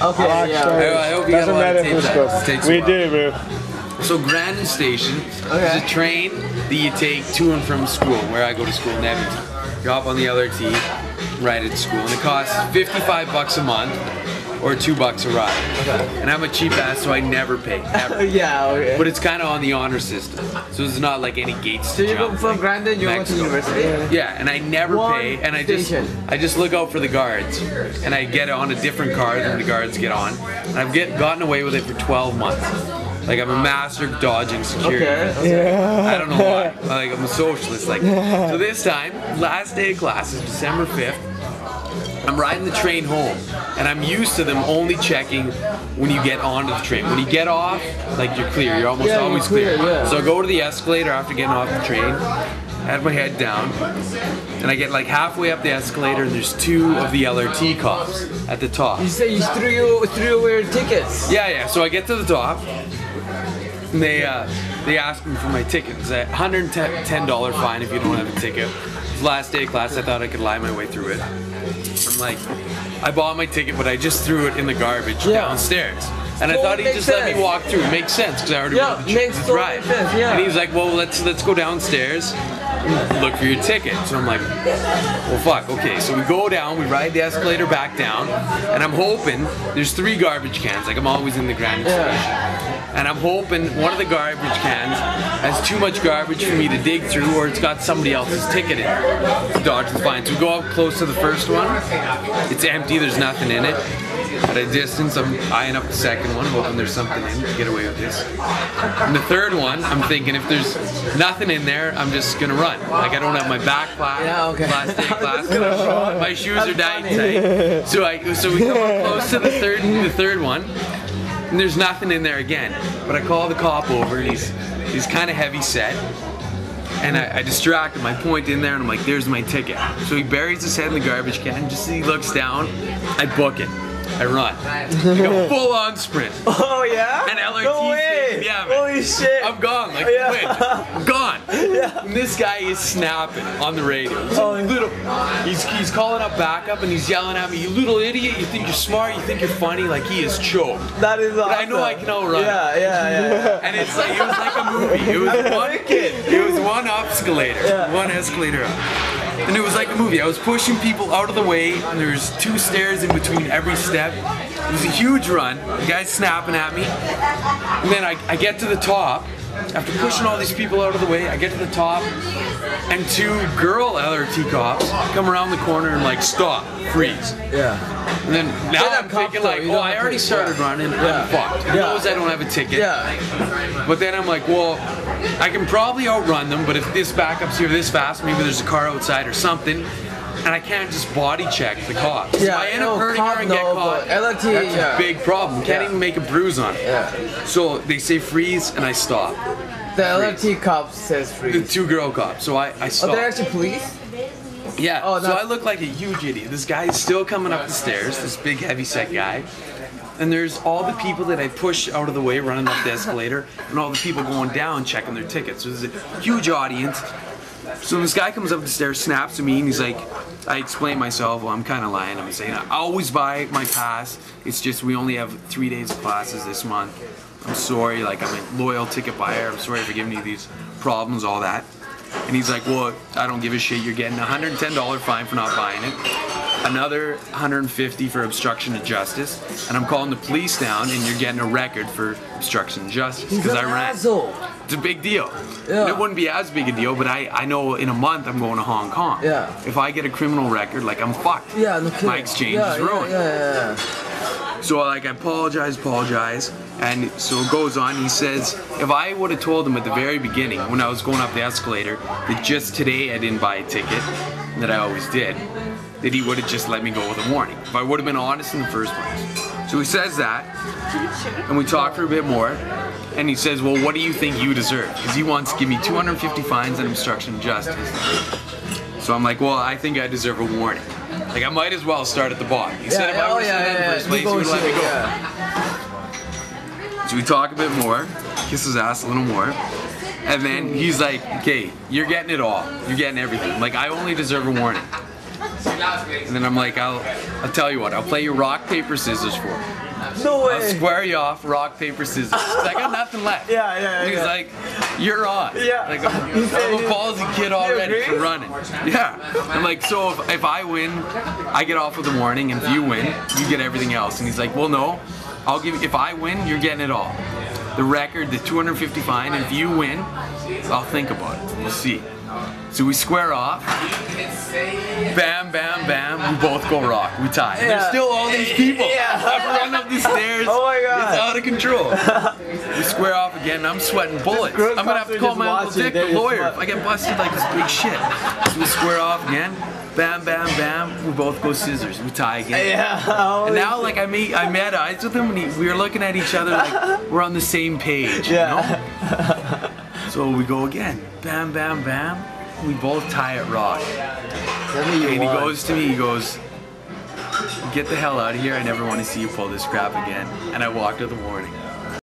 Okay, I hope you got a lot of tape that. We do, bro. So Grandin Station is a train that you take to and from school, where I go to school in Edmonton. You hop on the LRT, ride it to school, and it costs $55 a month or $2 a ride. And I'm a cheap ass, so I never pay, ever. But it's kind of on the honor system, so it's not like any gates to jump. So you go from Grandin, you go to university. Yeah, and I never pay, and I just look out for the guards, and I get on a different car than the guards get on, and I've gotten away with it for 12 months. Like, I'm a master of dodging security. I don't know why. Like, I'm a socialist. Like, so this time, last day of class is December 5th. I'm riding the train home, and I'm used to them only checking when you get onto the train. When you get off, like, you're clear. You're almost always clear. So I go to the escalator after getting off the train, had my head down, and I get like halfway up the escalator, and there's 2 of the LRT cops at the top. You say you threw away your tickets? Yeah. So I get to the top, and they asked me for my ticket. It's a $110 fine if you don't have a ticket. Last day of class, I thought I could lie my way through it. I'm like, I bought my ticket, but I just threw it in the garbage downstairs. And I thought he'd just let me walk through. It makes sense because I already bought the ride. And he's like, well, let's go downstairs and look for your ticket. So I'm like, well, fuck. Okay, so we go down, we ride the escalator back down, and I'm hoping there's 3 garbage cans. Like, I'm always in the Grandin Station. And I'm hoping one of the garbage cans has too much garbage for me to dig through, or it's got somebody else's ticket in it. Dodge the fine. So we go up close to the first one. It's empty, there's nothing in it. At a distance, I'm eyeing up the second one, hoping there's something in to get away with this. And the third one, I'm thinking if there's nothing in there, I'm just gonna run. Like, I don't have my back flap, last day of class. My shoes are tight. So we come up close to the third one, and there's nothing in there again. But I call the cop over, and he's kind of heavy set. And I distract him, I point in there, and I'm like, there's my ticket. So he buries his head in the garbage can, just as he looks down, I book it. I run. Like a full-on sprint. Oh yeah? And LRT no way. Yeah, man. Holy shit. I'm gone. Like, I'm gone. And this guy is snapping on the radio. He's calling up backup, and he's yelling at me, you little idiot, you think you're smart, you think you're funny, like he is choked. That is awesome. But I know I can outrun. Yeah. And it was like a movie. It was one escalator. One escalator up. And it was like a movie. I was pushing people out of the way, and there's 2 stairs in between every step. It was a huge run. The guy's snapping at me. And then I get to the top. After pushing all these people out of the way, I get to the top, and 2 girl LRT cops come around the corner and like, stop, freeze. And then now I'm thinking like, oh, I already started running, I'm fucked. He knows I don't have a ticket. But then I'm like, well, I can probably outrun them, but if this backup's here this fast, maybe there's a car outside or something, and I can't just body check the cops. If I end up hurting her and get caught, LRT, that's a big problem. Can't even make a bruise on it. So they say freeze, and I stop. The LRT cop says freeze. The 2 girl cops, so I stop. Oh, they're actually police? Yeah, so I look like a huge idiot. This guy is still coming up the stairs, this big heavy set guy. And there's all the people that I push out of the way running up the escalator, and all the people going down checking their tickets. So there's a huge audience. So this guy comes up the stairs, snaps at me, and he's like, I explain myself, well, I'm kind of lying. I'm saying, I always buy my pass. It's just we only have 3 days of classes this month. I'm sorry, like, I'm a loyal ticket buyer. I'm sorry for giving you these problems, all that. And he's like, well, I don't give a shit. You're getting a $110 fine for not buying it. Another $150 for obstruction of justice. And I'm calling the police down, and you're getting a record for obstruction of justice because I ran. It's a big deal. And it wouldn't be as big a deal, but I know in a month I'm going to Hong Kong. If I get a criminal record, like, I'm fucked. My exchange is ruined. So like I apologize, and so it goes on. He says, if I would have told him at the very beginning when I was going up the escalator that just today I didn't buy a ticket, that I always did, that he would have just let me go with a warning. If I would have been honest in the first place. So he says that, and we talk for a bit more, and he says, well, what do you think you deserve? Because he wants to give me 250 fines and obstruction of justice. So I'm like, well, I think I deserve a warning. Like, I might as well start at the bottom. He said if I would have said that in the first place, he would let me go. So we talk a bit more, kiss his ass a little more, and then he's like, okay, you're getting it all. You're getting everything. Like, I only deserve a warning. And then I'm like, I'll tell you what, I'll play you rock, paper, scissors for it. No way. I'll square you off, rock, paper, scissors. 'Cause I got nothing left. Yeah. He's like, you're on. Yeah. Like, I'm a ballsy kid already for running. Yeah. I'm like, so if I win, I get off with the warning, and if you win, you get everything else. And he's like, well, no, I'll give. If I win, you're getting it all. The record, the 250 fine, and if you win, I'll think about it. We'll see. So we square off. Bam, bam, bam. We both go rock. We tie. And there's still all these people. I'm running up the stairs. Oh my God. It's out of control. We square off again. And I'm sweating bullets. I'm gonna have to call my Uncle Dick, the lawyer, if I get busted like this big shit. So we square off again. Bam, bam, bam. We both go scissors. We tie again. Yeah. And now, like, I met eyes with him, and we were looking at each other like we're on the same page. You know? So we go again. Bam, bam, bam. We both tie at rock. And he goes to me, he goes, get the hell out of here. I never want to see you pull this crap again. And I walked with a warning.